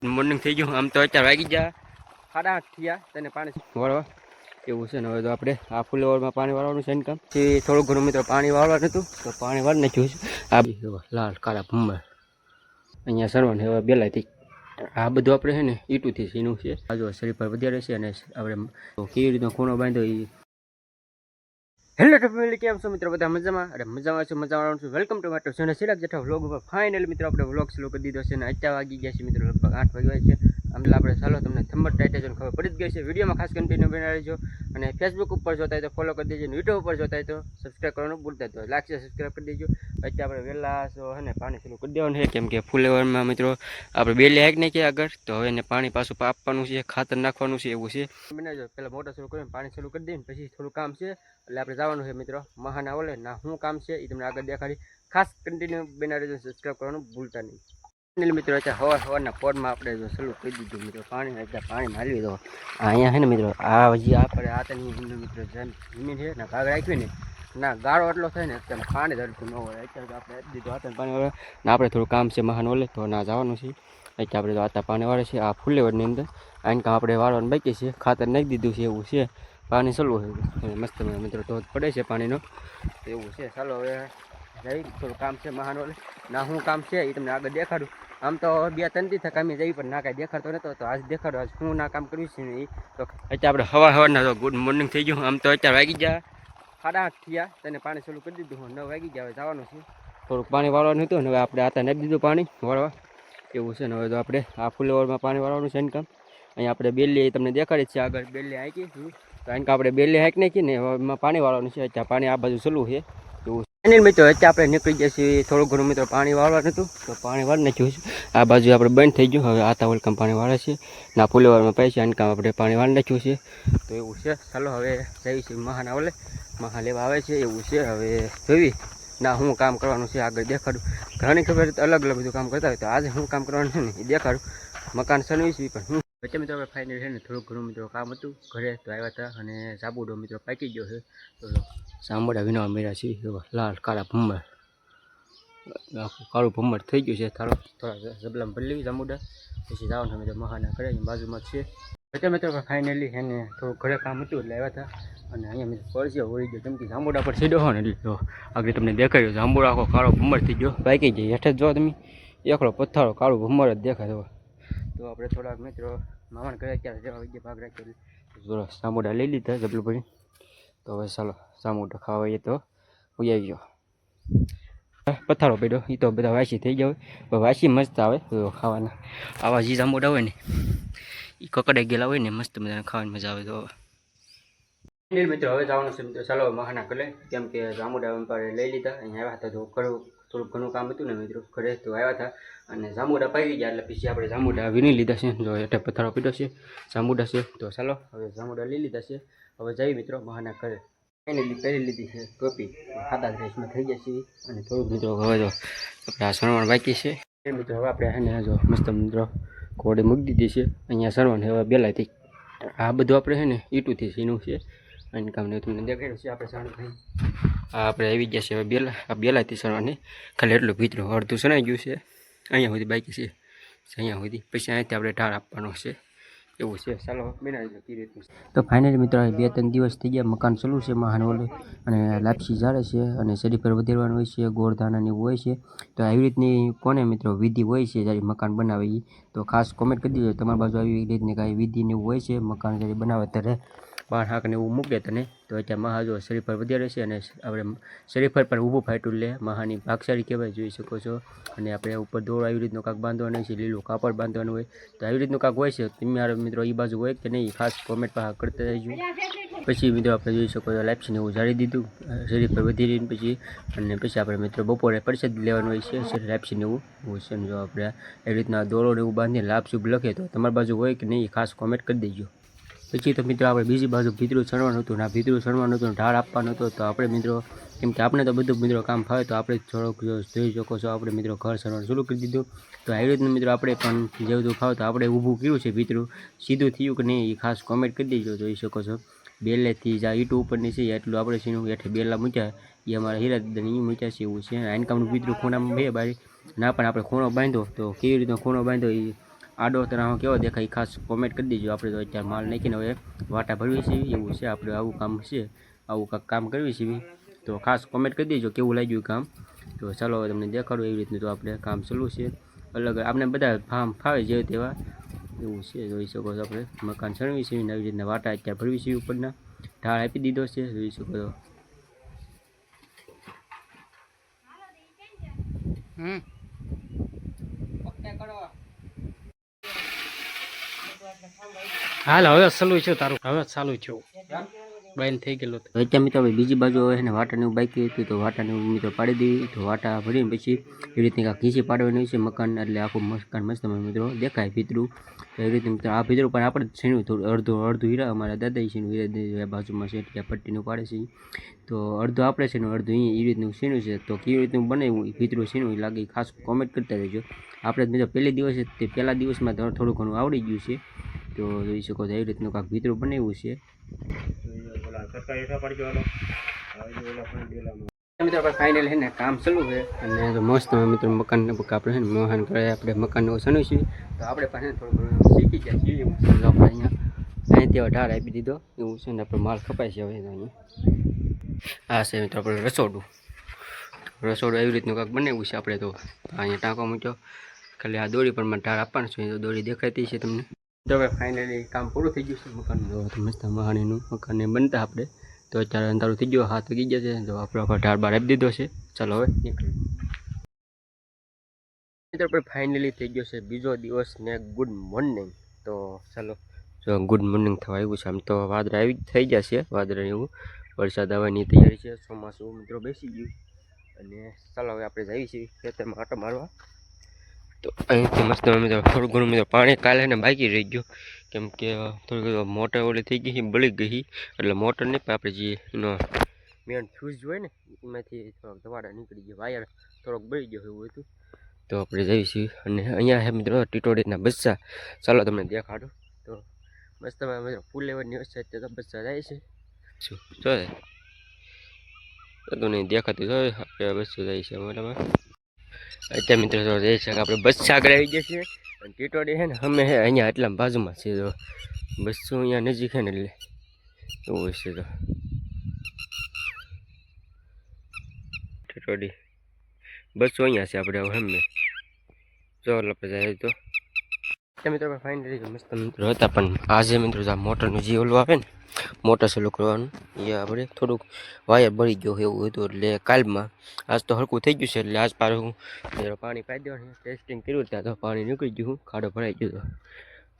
Morning થઈ ગયું આમ તો 4 વાગી ગયા 8:30 થયા તને પાણી વાળવા એવું છે ને હવે તો આપણે આ ફુલેવરમાં પાણી વાળવાનું છે ઇનકમ થી થોડું ઘણું મિત્રો પાણી વાળવાનું હતું તો પાણી વાળી નાખ્યું છે આ લાલ કાળા ભમર અહીંયા સરવાનું હવે બેલાથી આ બધું આપણે છે ને ઈટુથી સીનું છે આજુ શરીર પર વધારે છે અને આપણે કેવી રીતનો ખૂણો બાંધ્યો એ હેલો ફેમિલી કેમ છો મિત્રો બધા મજામાં અરે મજામાં છું મજામાં છું welcome to my channel Chirag Jetha vlog ઉપર ફાઇનલી મિત્રો આપણે વ્લોગ શરૂ કરી દીધો છે અને 8 વાગી ગયા છે મિત્રો લગભગ 8 વાગ્યા છે આમલા આપણે ચાલો તમને થંબનેલ ટાઇટલ ખબર પડી જ ગઈ છે વિડીયોમાં ખાસ કન્ટિન્યુ બનાવી લેજો અને ફેસબુક ઉપર જોતા હોય તો ફોલો કરી દેજો યુટ્યુબ ઉપર જોતા હોય તો સબસ્ક્રાઇબ કરવાનું ભૂલતા તો લાઈક છે સબસ્ક્રાઇબ કરી દેજો અત્યારે આપણે વહેલા હે ને પાણી શરૂ કરી દેવાનું છે કેમ કે ફુલેવરમાં મિત્રો આપણે બે લેક નાખીએ આગળ તો હવે એને પાણી પાછું આપવાનું છે ખાતર નાખવાનું છે એવું છે બનાવજો પહેલાં મોટર શરૂ કરીને પાણી શરૂ કરી દઈને પછી થોડું કામ છે એટલે આપણે જવાનું છે મિત્રો મહાના ઓલે ના શું કામ છે એ તમને આગળ દેખાડી ખાસ કન્ટિન્યુ બનાવી દેજો સબસ્ક્રાઇબ કરવાનું ભૂલતા નહીં મિત્રો અત્યારે હવારના પોડમાં આપણે જો સલું કરી દીધું મિત્રો પાણી અત્યારે પાણી મારી દો અહીંયા છે ને મિત્રો આ હજી આપણે આતની મિત્રો જમીન છે ને ભાગ રાખ્યું ને ના ગાળો એટલો થાય ને અત્યારે પાણી ધરતું ન હોય અત્યારે તો આપણે દીધું આતને પાણી વાળે ને આપણે થોડું કામ છે મહાન ઓલે તો ના જવાનું છે અત્યારે આપણે તો આતા પાણી વાળે છે આ ફુલેવરની અંદર આને કામ આપણે વાળવાનું બાકી છે ખાતર નાખી દીધું છે એવું છે પાણી ચાલવું છે મસ્ત મિત્રો તો પડે છે પાણીનો એવું છે ચાલો હવે જઈ થોડું કામ છે મહાન ઓલે ના શું કામ છે એ તમને આગળ દેખાડું આમ તો 2-3 દી કામે જઈ પણ ના કાંઈ દેખાડતો નતો તો આજ દેખાડો આજ શું ના કામ કર્યું છે ને એ તો અત્યારે આપણે સવારના તો ગુડ મોર્નિંગ થઈ ગયું આમ તો 4 વાગી ગયા 8:30 થયા તને પાણી ચાલુ કરી દીધું 9 વાગી ગયા હવે જવાનું છે થોડુંક પાણી વાળવાનું હતું ને હવે આપણે આતા નાખી દીધું પાણી વાળવા એવું છે ને હવે તો આપણે આ ફુલેવરમાં પાણી વાળવાનું છે ઇનકમ અહીંયા આપણે બેલી તમને દેખાડી છે આગળ બેલી હાંકી કારણ કે આપણે બેલી હાંકી નાખી ને એમાં પાણી વાળવાનું છે અત્યારે પાણી આ બાજુ ચાલુ છે એવું ફાઇનલ મિત્રો અત્યારે આપણે નીકળી ગયા છીએ થોડું ઘણું મિત્રો પાણી વાળવાનું હતું તો પાણી વાળી નાખ્યું છે આ બાજુ આપણે બંધ થઈ ગયું હવે આતા વેલકમ પાણી વાળે છે ના ફુલેવરમાં પૈસા આનકામ આપણે પાણી વાળી નાખ્યું છે તો એવું છે ચાલો હવે જઈએ છીએ મહાના ઓલે મહા લેવા આવે છે એવું છે હવે જોઈ ના હું કામ કરવાનું છે આગળ દેખાડું ઘણી ખબર અલગ અલગ બધું કામ કરતા હોય તો આજે હું કામ કરવાનું છે ને એ દેખાડું મકાન સનવી છે પણ હું વચ્ચે મિત્રો આપણે ફાઇનલ છે ને થોડું ઘણું મિત્રો કામ હતું ઘરે તો આવ્યા હતા અને સાબુડો મિત્રો પાકી ગયો છે તો સાંભળા વિના મેળા છે લાલ કાળા ભમર આખું કાળું ભમર થઈ ગયું છે થોડા જબલામાં ભરી લેવી જાંબુડા પછી જવાનું મિત્રો મહાના કરે બાજુમાં છે વચ્ચે મિત્રો ફાઇનલી એને થોડું ઘરે કામ હતું એટલે આવ્યા હતા અને અહીંયા મિત્રો પડશે વળી ગયો કેમ કે જાંબુડા પર સીધો હોય ને એટલે આગળ તમને દેખાડ્યો જાંબુડા આખો કાળો ભમર થઈ ગયો પાકી જાય હેઠે જો તમે એકડો પથ્થારો કાળું ભમર જ દેખાય તો આપણે થોડાક મિત્રો મામાને કરે અત્યારે જવા વિડીયો ભાગ રાખી થોડા સામોડા લઈ લીધા જબલું ભરી તો હવે ચાલો સામોટા ખાવા આવીએ તો ઉજાવી ગયો પથ્થારો પડ્યો એ તો બધા વાસી થઈ ગયા હોય વાસી મસ્ત આવે ખાવાના આવા જે જાંબુડા હોય ને એ કકડાઈ ગયેલા હોય ને મસ્ત મજાને ખાવાની મજા આવે તો મિત્રો હવે જવાનું છે મિત્રો ચાલો મહાના કરે કેમ કે જાંબુડા લઈ લીધા અહીંયા આવ્યા હતા તો થોડુંક ઘણું કામ હતું ને મિત્રો ઘરે તો આવ્યા હતા અને જાંબુડા પાકી ગયા એટલે પછી આપણે જાંબુડા વીણી લીધા છે જો એટલે પથ્થારો પીડ્યો છે જાંબુડા છે તો ચાલો હવે જાંબુડા લઈ લીધા છે હવે જઈ મિત્રો મહાના ઘરે પહેરી લીધી છે ટોપી ખાધા ડ્રેસમાં થઈ ગયા છે અને થોડુંક મિત્રો હવે જો આપણે આ સણવણ બાકી છે મિત્રો હવે આપણે એને જો મસ્ત મિત્રો ઘોડે મૂકી દીધી છે અહીંયા સણવણ હવે બેલાથી આ બધું આપણે છે ને ઈટુથી સીનું છે અને કામને તમને દેખાડ્યું છે આપણે સણ થઈ આ આપણે આવી ગયા છે હવે બેલાથી સણવાની ખાલી એટલું ભીતરું અડધું સણાઈ ગયું છે અહીંયા સુધી બાકી છે અહીંયા સુધી પછી અહીંથી આપણે ઢાળ આપવાનો છે એવું છે ચાલો બનાવી દો કઈ રીતનું તો ફાઇનલી મિત્રો 2-3 દિવસ થઈ ગયા મકાન ચાલુ છે મહાન ઓલે અને લાપસી ઝાડે છે અને શેરી પર વધારવાનું હોય છે ગોળધાના એવું હોય છે તો આવી રીતની કોને મિત્રો વિધિ હોય છે જ્યારે મકાન બનાવે તો ખાસ કોમેન્ટ કરી દેજો તમારી બાજુ આવી રીતની કાંઈ વિધિ ને એવું હોય છે મકાન જ્યારે બનાવે ત્યારે બાર હાક ને એવું મૂકે તને તો અત્યારે મહા જો શરીર પર વધારે છે અને આપણે શરીર પર પણ ઊભું ફાટ્યું લે મહાની ભાગશાળી કહેવાય જોઈ શકો છો અને આપણે ઉપર દોડ આવી રીતનું કાંક બાંધવાનું છે લીલું કાપડ બાંધવાનું હોય તો આવી રીતનું કાંક હોય છે તમારા મિત્રો એ બાજુ હોય કે નહીં ખાસ કોમેન્ટ પર કરતા રહેજો પછી મિત્રો આપણે જોઈ શકો છો લાપસીને એવું જાળી દીધું શરીર પર વધી રહીને પછી અને પછી આપણે મિત્રો બપોરે પરસેદ લેવાનું હોય છે લાપસીને એવું હોય છે જો આપણે એવી રીતના દોરો ને એવું બાંધીને લાભ શુભ લખે તો તમારી બાજુ હોય કે નહીં ખાસ કોમેન્ટ કરી દેજો પછી તો મિત્રો આપણે બીજી બાજુ ભીતરું ચણવાનું હતું ને આ ભીતરું ચણવાનું હતું ઢાળ આપવાનું હતું તો આપણે મિત્રો કેમ કે આપણે તો બધું મિત્રો કામ ફાવે તો આપણે થોડોક જોઈ શકો છો આપણે મિત્રો ઘર ચણવાનું શરૂ કરી દીધું તો આવી રીતનું મિત્રો આપણે પણ જે બધું ફાવે તો આપણે ઊભું કર્યું છે ભીતરું સીધું થયું કે નહીં એ ખાસ કોમેન્ટ કરી દેજો જોઈ શકો છો બેલેથી જ્યાં ઈટ ઉપરની છે એટલું આપણે સીનું હેઠે બેલા મૂક્યા એ અમારા હીરાદાદાને એ મૂક્યા છે એવું છે આનકામનું ભીતરું ખૂણામાં બે બારી ના પણ આપણે ખૂણો બાંધો તો કેવી રીતનો ખૂણો બાંધો એ આડો તરાહ કેવો દેખાય ખાસ કોમેન્ટ કરી દેજો. આપણે તો અત્યારે માલ નાખીને હવે વાટા ભરવી છે એવું છે. આપણે આવું કામ છે, આવું કાંઈક કામ કરવી છે તો ખાસ કોમેન્ટ કરી દેજો કેવું લાગ્યું કામ. તો ચાલો હવે તમને દેખાડું એવી રીતનું તો આપણે કામ ચાલુ છે. અલગ આપણે બધા ફાવે જેવા તેવા એવું છે. જોઈ શકો છો આપણે મકાન છણવી છે આવી રીતના વાટા અત્યારે ભરવી છે. ઉપરના ઢાળ આપી દીધો છે જોઈ શકો છો. હાલ હવે ચાલુ છે તારું, હવે ચાલુ છે બંધ થઈ ગયેલું. અત્યારે મિત્રો બીજી બાજુ હવે ને વાટાને બાકી હતું તો વાટાને મિત્રો પાડી દીધી. તો વાટા ભરીને પછી એવી રીતની કાંઈક ઘીસી પાડવાની છે મકાન, એટલે આખું મકાન મસ્ત મિત્રો દેખાય ભીતરું. તો એવી રીતે મિત્રો આ ભીતરું પણ આપણે છીણ્યું થોડું અડધું હીરા અમારા દાદા છીણ્યું, હીરા બાજુમાં છે ત્યાં પટ્ટીનું પાડે છે. તો અડધું આપણે છે ને અડધું એવી રીતનું છીણ્યું છે. તો કેવી રીતનું બનાવ્યું ભીતરું છીણવું લાગે ખાસ કોમેન્ટ કરતા રહેજો. આપણે મિત્રો પહેલી દિવસ તે પહેલા દિવસમાં થોડું ઘણું આવડી ગયું છે. તો જોઈ શકો છો એવી રીતનું કાંઈક ભીતરું બનાવ્યું છે. મિત્રો આપણે ફાઇનલ છે ને કામ ચાલુ છે અને મસ્ત મિત્રો મકાન આપણે છે ને મોહન કરે આપણે મકાનનું સણું છીએ. તો આપણે પાસે થોડું ઘણું શીખી ગયા છીએ. આપણે અહીંથી ઢાળ આપી દીધો એવું છે ને આપણે માલ કપાય છે હવે અહીંયા. આ છે મિત્રો આપણે રસોડું એવી રીતનું કાંઈક બનાવ્યું છે આપણે. તો અહીંયા ટાંકો મૂક્યો, ખાલી આ દોરી પર ઢાળ આપવાનું છે. તો દોરી દેખાતી છે તમને. તો હવે ફાઇનલી કામ પૂરું થઈ ગયું છે મકાનનું. તો મસ્ત મહાણીનું મકાનને બનતા આપણે તો અત્યારે અંધારું થઈ ગયો, હાથ ગઈ જશે. તો આપણે ઢાળ બાર આપી દીધો છે. ચાલો હવે નીકળીએ. મિત્રો આપણે ફાઇનલી થઈ ગયો છે બીજો દિવસ ને ગુડ મોર્નિંગ. તો ચાલો જો ગુડ મોર્નિંગ થવા આવ્યું છે. આમ તો વાદળા આવી થઈ જશે, વાદળા એવું વરસાદ આવવાની તૈયારી છે. ચોમાસું મિત્રો બેસી ગયું અને ચાલો હવે આપણે જઈએ છીએ ખેતરમાં આટો મારવા. તો અહીંથી મસ્ત મિત્રો થોડું ઘણું મિત્રો પાણી કાલે ને બાકી રહી ગયું, કેમ કે થોડુંક મોટર ઓલી થઈ ગઈ બળી ગઈ. એટલે મોટર નહીં પણ આપણે જે એનો મેન ફ્યુઝ હોય ને એમાંથી થોડોક ધવાડા નીકળી ગયો, વાયર થોડોક બળી ગયો એવું હતું. તો આપણે જઈએ છીએ અને અહીંયા છે મિત્રો ટીટોડીના બચ્ચા. ચાલો તમને દેખાડો. તો મસ્ત મિત્રો ફૂલ લેવલની વચ્ચે તો બચ્ચા જાય છે. શું જોયે તો નહીં દેખાતું જો આપણે બચ્ચું જાય છે મોટામાં. અત્યારે મિત્રો તો રહે છે કે આપણે બચ્ચા આગળ આવી જશે અને ટીટોડી છે ને અમે હે અહીંયા એટલા બાજુમાં છે. તો બચ્ચું અહીંયા નજીક છે ને એટલે એવું છે. તો ટીટોડી બચ્ચું અહીંયા છે આપણે હવે અમે જો આપણે જાય. તો મિત્રો ફાઇનલી મસ્ત મિત્રો હતા પણ આજે મિત્રો આ મોટરનું જે ઓલું આવે ને મોટર ચાલુ કરવાનું એ આપણે થોડુંક વાયર બળી ગયો એવું હતું. એટલે કાલમાં આજ તો હરકું થઈ ગયું છે. એટલે આજ પાછું પાણી પાઈ દેવાનું ટેસ્ટિંગ કર્યું ત્યાં તો પાણી નીકળી ગયું, ખાડો ભરાઈ ગયો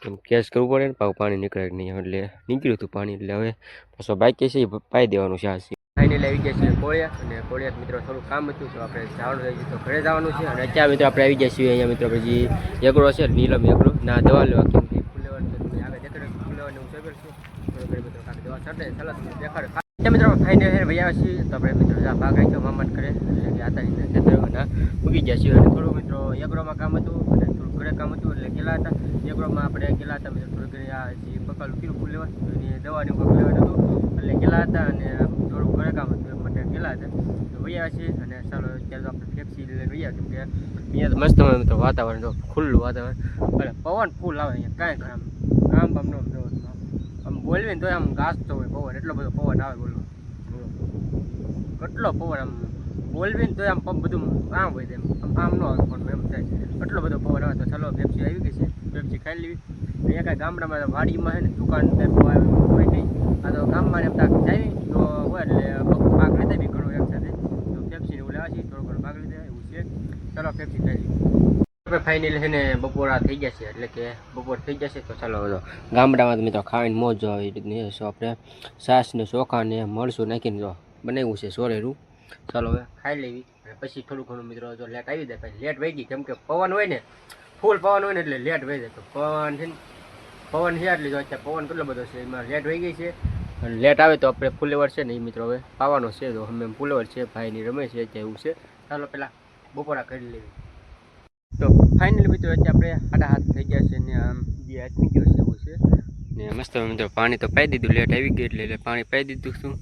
તો કેસ કરવું પડે ને પાછું પાણી નીકળે નહીં. એટલે નીકળ્યું હતું પાણી. એટલે હવે પાછો બાકી છે એ પાઈ દેવાનું છે. આ ફાઇનલ આવી ગયા છીએ કોળિયા અને કોળિયા મિત્રો થોડું કામ હતું તો આપણે જવાનું રહી ગયું તો ઘરે જવાનું છે. અને અત્યારે મિત્રો આપણે આવી ગયા છીએ અહીંયા મિત્રો પછી એકડો છે નીલમ એકડો ના દવા લેવા કેમ કે ફૂલેવર આગળ દેખાડે ફૂલેવર એવું સેબલ છે. મિત્રો કાંઈ દવા છાંટે ચાલો દેખાડે. મિત્રો ફાઇનલ ભાઈ આવ્યા છીએ તો આપણે મિત્રો ભાગ રાખ્યો મામા કરે એટલે કે આતારીના ખેતરોના ઉગી ગયા છીએ. અને થોડું મિત્રો એકડોમાં કામ હતું અને થોડું ઘરે કામ હતું એટલે ગયેલા હતા એકડોમાં આપણે ગયેલા હતા મિત્રો થોડું ઘરે આ જે બકાલું કીધું ફૂલેવર એની દવાની ફૂલેવર હતું એટલે ગયેલા હતા અને થોડું ઘરે કામ હતું એ માટે ગયેલા હતા તો વૈયા છે. અને ચાલો અત્યારે તો આપણે ફેક્સી લઈને વૈયા કેમ કે અહીંયા તો મસ્ત મિત્રો વાતાવરણ તો ખુલ્લું વાતાવરણ એટલે પવન ફૂલ આવે અહીંયા કાંઈ આમ આમ આમ બોલવી ને તો આમ ગાજતો હોય પવન, એટલો બધો પવન આવે. બોલો કેટલો પવન આમ બોલવી ને તો આમ પગ બધું આમ હોય તેમ આમ ન આવે પણ એમ થાય એટલો બધો પવન આવે. તો ચાલો પેપ્સી આવી ગઈ છે, પેપ્સી ખાઈ લેવી. અહીંયા કાંઈ ગામડામાં વાડીમાં છે ને દુકાન હોય નહીં, આ તો ગામમાં એમ તાક જાય તો હોય એટલે ભાગ લેતા બી ઘણો એક સાથે. તો પેપ્સીને એવું લેવા છીએ થોડો ઘણો ભાગ લીધા એવું છે. ચાલો પેપ્સી ખાઈ લઈએ. આપણે ફાઇનલ છે ને બપોરા થઈ જશે એટલે કે બપોર થઈ જશે. તો ચાલો ગામડામાં તો મિત્રો ખાઈને મોજ આવે એ રીતની આપણે છાશ ને ચોખા ને મરચું નાખીને જો બનાવ્યું છે સોરેરું. ચાલો હવે ખાઈ લેવી અને પછી થોડું ઘણું મિત્રો જો લેટ આવી જાય પછી લેટ વહી ગઈ કેમ કે પવન હોય ને ફૂલ પવન હોય ને એટલે લેટ વહી જાય. તો પવન છે ને પવન છે એટલે જો અત્યારે પવન કેટલો બધો છે એમાં લેટ વહી ગઈ છે. અને લેટ આવે તો આપણે ફૂલેવર છે ને એ મિત્રો હવે પાવાનો છે. તો અમે ફૂલેવર છે ભાઈની રમે છે અત્યારે એવું છે. ચાલો પહેલાં બપોરા કરી લેવી. તો ફાઇનલી મિત્રો અત્યારે આપણે 7:30 થઈ ગયા છે ને આમ જે આથમી ગયો છે એવું છે. ને મસ્ત મિત્રો પાણી તો પાઈ દીધું, લેટ આવી ગઈ એટલે પાણી પાઈ દીધું શું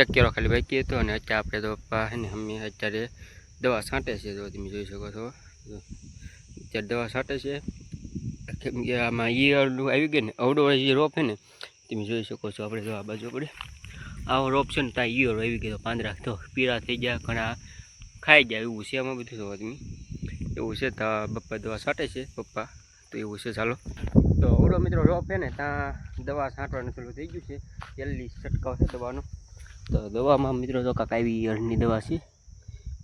1 કેરો ખાલી બાકી હતો. અને અત્યારે આપણે તો ને અમે અત્યારે દવા છાંટે છે. તો તમે જોઈ શકો છો અત્યારે દવા છાંટે છે કેમ કે આમાં ઈયળનું આવી ગયું ને અવડો જે રોપ છે ને તમે જોઈ શકો છો. આપણે જો આ બાજુ આપણે આવો રોપ છે ને ત્યાં ઈયળ આવી ગયો પાંદડા તો પીળા થઈ ગયા ઘણા ખાઈ જાય એવું છે આમાં બધું જોવા તમે એવું છે. તો પપ્પા દવા છાંટે છે પપ્પા તો એવું છે. ચાલો તો અવડો મિત્રો રોપ છે ને ત્યાં દવા છાંટવાનું ચાલુ થઈ ગયું છે. જલ્દી છંટકાવ છે દવાનો. તો દવામાં મિત્રો તો કાંક આવી ઈયળની દવા છે.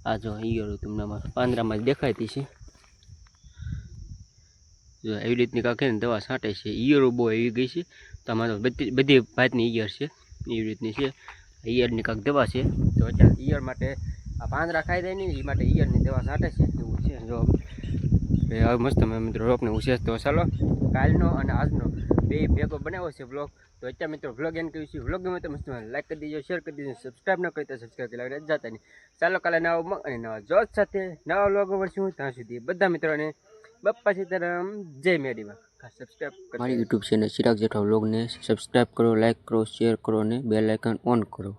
આ જો ઈયળ તમને પાંદડામાં જ દેખાતી છે. જો એવી રીતની કાંક ને દવા છાંટે છે. ઈયળો બહુ આવી ગઈ છે. તમારે બધી ભાતની ઈયળ છે એવી રીતની છે. ઈયળની કાંક દવા છે. તો અત્યારે ઈયળ માટે આ પાંદડા ખાઈ જાય નહીં એ માટે ઈયળની દવા છાંટે છે એવું છે. જો હવે મસ્ત મેં મિત્રો રોપને ઉછેર. તો ચાલો કાલનો અને આજનો બે ભેગો બનાવ્યો છે બ્લોગ. તો અત્યારે મિત્રો બ્લોગ એન્ડ કર્યું છે. બ્લોગ ગમે તો મસ્ત લાઈક કરી દીજો, શેર કરી દીજો, સબસ્ક્રાઈબ ન કરી તો સબસ્ક્રાઈબ કરી જતા નહીં. ચાલો કાલે નવા મગ અને નવા જોત સાથે નવા બ્લોગ મળશું. ત્યાં સુધી બધા મિત્રોને બપ્પા સીતારામ, જય મેડીમાં. સબસ્ક્રાઈબ મારી યુટ્યુબ ચેનલ ચિરાગ જેઠવા બ્લોગને સબસ્ક્રાઈબ કરો, લાઈક કરો, શેર કરો અને બેલ આઇકન ઓન કરો.